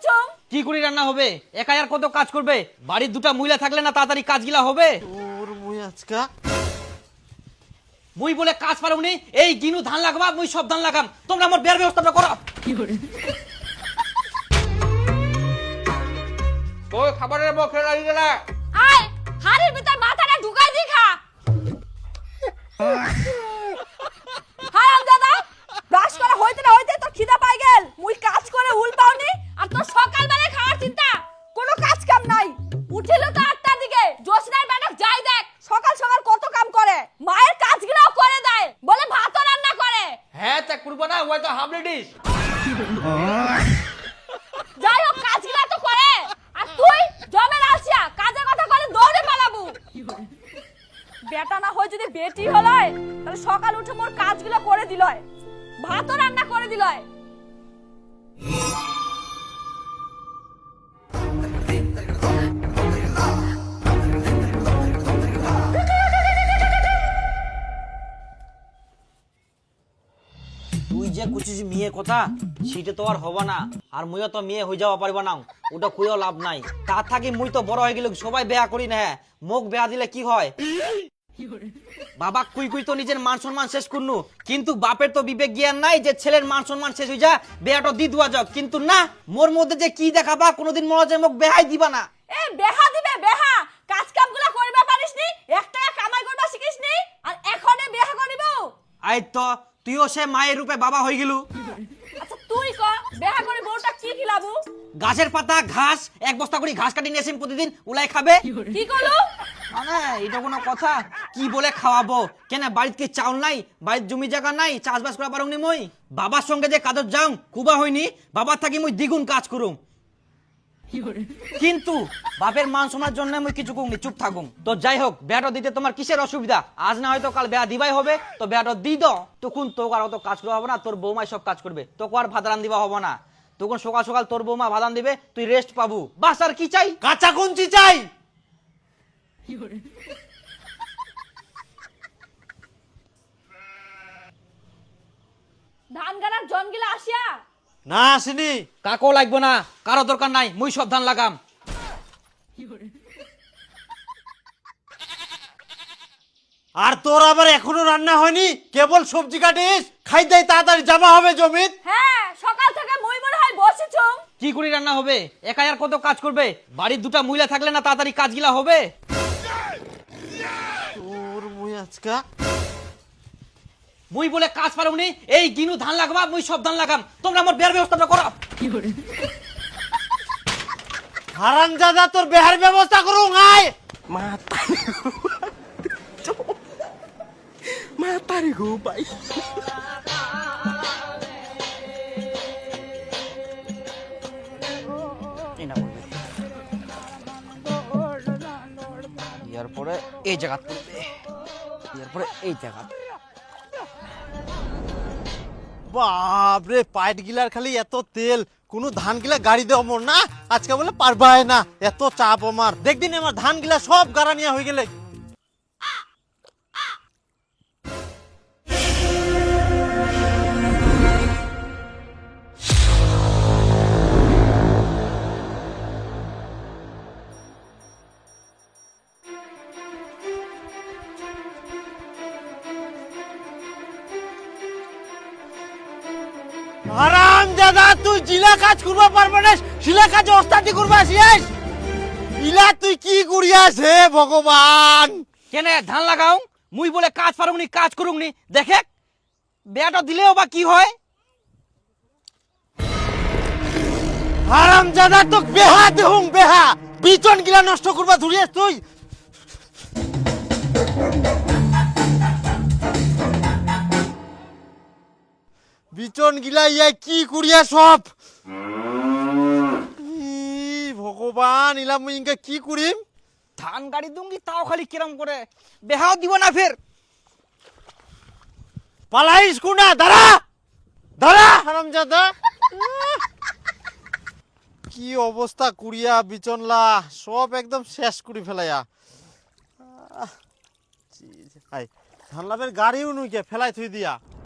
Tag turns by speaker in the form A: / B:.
A: বসেছো?
B: কি করে রান্না হবে? একাই আর কত কাজ করবে? বাড়ির দুটা মহিলা থাকলে না তাড়াতাড়ি কাজগুলা হবে।
C: ওর মুই আজকা
B: মুই বলে কাজ পারুনি, এই গিনু ধান লাগাবা, মুই সব ধান লাগাম, তোমরা আমার বিয়ার ব্যবস্থাটা করো।
D: ওই খাবারের বক্সে লাগিয়ে গেলা।
A: আয় হাড়ির ভিতর মাথাটা ঢুকাই দি খা। হারাম দাদা, ব্রাশ করা হইতে না হইতে তোর খিদা পাই গেল। মুই কাজ করে হুল পাওনি আর তোর সকালবেলা খাওয়ার চিন্তা। কোনো কাজ কাম নাই। উঠিল তো 8টার দিকে, জোসনার বেটাক যাই দেখ সকাল সকাল কত কাম করে। মায়ের কাজগুলোও করে দেয়, বলে ভাতও রান্না করে।
B: হ্যাঁ তা করবো না, ওই তো হাফ লেডিস।
A: যাই হোক কাজগুলো তো করে, আর তুই জমের আলসিয়া কাজের কথা করে দৌড়ে পালাবো। বেটা না হয় যদি বেটি হলয়, তাহলে সকাল উঠে মোর কাজগুলো করে দিলয়, ভাতও রান্না করে দিলয়।
B: তুই যে কুচিস মেয়ে কথা, সেটা তো আর হবো না। আর মুইও তো মেয়ে হয়ে যাওয়া পারবো না, ওটা কুইও লাভ নাই। তার থাকি মুই তো বড় হয়ে গেল, সবাই বেয়া করি না। মুখ বেয়া দিলে কি হয়? বাবা কুই কুই তো নিজের মান সম্মান শেষ করনু, কিন্তু বাপের তো বিবেক জ্ঞান নাই যে ছেলের মান সম্মান শেষ হয়ে যা, বেয়াটা দি দুয়া যাক। কিন্তু না, মোর মধ্যে যে কি দেখাবা, কোনোদিন মনে হয় মুখ বেহাই দিবা না।
A: এ বেহা দিবে বেহা, কাজ কামগুলো করবা পারিসনি, 1 টাকা কামাই করবা শিখিসনি, আর এখনে বেহা করিব?
B: আই তো তুইও সে মায়ের রূপে বাবা হয়ে গেলু।
A: আচ্ছা তুই ক, বেহা করে বউটা কি খিলাবু?
B: গাছের পাতা ঘাস, এক বস্তা করে ঘাস কাটি নিয়ে আসেন প্রতিদিন, উলাই খাবে।
A: কি করলু?
B: মানে এটা কোনো কথা? কি বলে খাওয়াবো? কেন বাড়িতে কি চাউল নাই? বাড়ির জমি জায়গা নাই, চাষবাস করা পারুনি মই? বাবার সঙ্গে যে কাজত যাও কুবা হয়নি, বাবার থাকি মই দ্বিগুণ কাজ করুম। কিন্তু বাপের মান শোনার জন্য মই কিছু কমনি, চুপ থাকুম। তো যাই হোক, বেয়াটা দিতে তোমার কিসের অসুবিধা? আজ না হয়তো কাল বেয়া দিবাই হবে, তো বেয়াটা দি দাও। তখন তোকে আর অত কাজ করা হবে না, তোর বৌমাই সব কাজ করবে, তোকে আর ভাত রান দিবা হবে না। তখন সকাল সকাল তোর বৌমা ভাত রান দিবে, তুই রেস্ট পাবু, বাস আর কি চাই?
C: কাঁচা কুঞ্চি চাই।
A: ধান গানার জনগুলা আসিয়া?
C: না আসেনি।
B: কাকও লাগবো না, কারো দরকার নাই, মুই সব ধান লাগাম।
C: আর তোর আবার এখনো রান্না হয়নি, কেবল সবজি কাটিস, খাই দেয় তাড়াতাড়ি জামা হবে জমিত।
A: হ্যাঁ সকাল থেকে মুই মনে হয় বসেছো।
B: কি করে রান্না হবে? একাই আর কত কাজ করবে? বাড়ির দুটা মহিলা থাকলে না তাড়াতাড়ি কাজগুলা হবে।
C: তোর মুই আজকা
B: মুই বলে কাজ পারুনি, এই গিনু ধান লাগাবা, মুই সব ধান লাগাম, তোমরা আমার বিয়ার ব্যবস্থাটা করো।
C: হারামজাদা, তোর বেহার ব্যবস্থা করুন। আয়
D: Matari ko ba?
B: এরপরে এই জায়গা পড়বে, এরপরে এই জায়গা।
C: বাপরে, পাইট গিলার খালি এত তেল, কোন ধান গিলা গাড়ি দেওয়া মোর না, আজকে বলে পারবাই না, এত চাপ আমার। দেখদিন আমার ধান গিলা সব গাড়া নিয়ে হয়ে গেলে। হারামজাদা, তুই জিলা কাজ করবা পারবে না, শিলা কাজ ওস্তাদি করবা আসিস। ইলা তুই কি করিয়াস হে ভগবান?
B: কেন ধান লাগাও? মুই বলে কাজ পারুনি, কাজ করুমনি, দেখে বেয়াটা দিলেও বা কি হয়?
C: হারামজাদা, তো বেহা দেহুম বেহা, বিচন গিলা নষ্ট করবা ধরিয়াস তুই। বিচন গিলা ইয়াই কি করিয়া সব। ভগবান, ইলা মুই ইনকা কি করিম?
B: ধান গাড়ি দুঙ্গি, তাও খালি কিরম করে, বেহাও দিব না ফের।
C: পালাইস কুনা, দাঁড়া দাঁড়া হারামজাদা। কি অবস্থা কুড়িয়া বিচনলা, সব একদম শেষ করি ফেলাইয়া। ধান লাভের গাড়িও নুই কে ফেলাই থুই দিয়া।